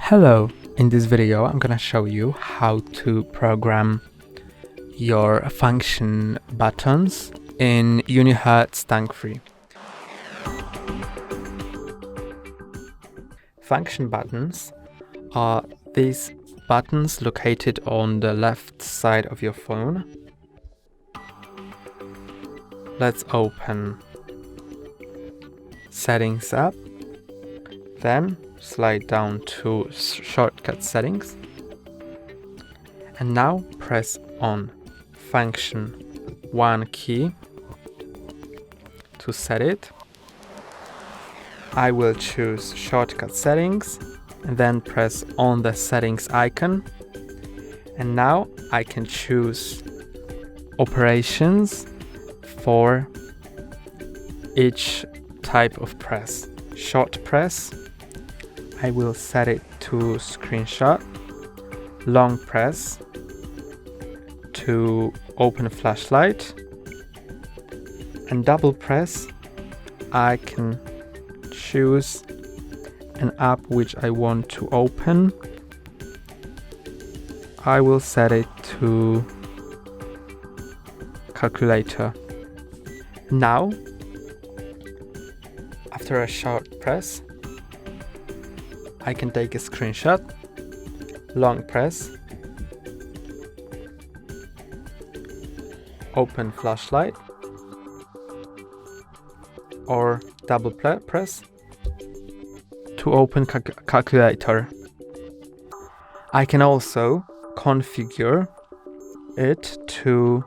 Hello, in this video I'm gonna show you how to program your function buttons in UNIHERTZ tank-free. Function buttons are these buttons located on the left side of your phone. Let's open Settings app, then slide down to Shortcut Settings, and now press on Function 1 key to set it. I will choose Shortcut Settings and then press on the settings icon, and now I can choose operations for each type of press. Short press, I will set it to screenshot. Long press, to open a flashlight. And double press, I can choose an app which I want to open. I will set it to calculator. Now, after a short press, I can take a screenshot. Long press, open flashlight, or double press to open calculator. I can also configure it to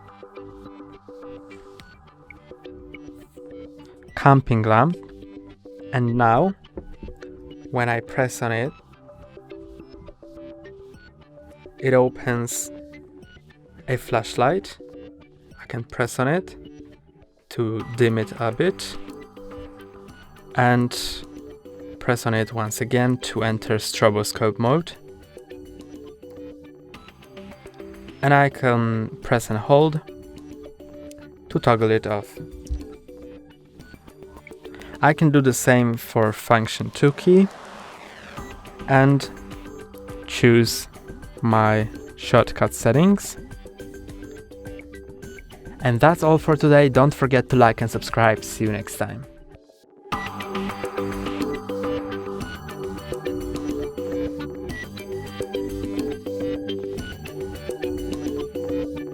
camping lamp, and now when I press on it, it opens a flashlight. I can press on it to dim it a bit and press on it once again to enter stroboscope mode. And I can press and hold to toggle it off. I can do the same for function 2 key and choose my shortcut settings. And that's all for today. Don't forget to like and subscribe. See you next time.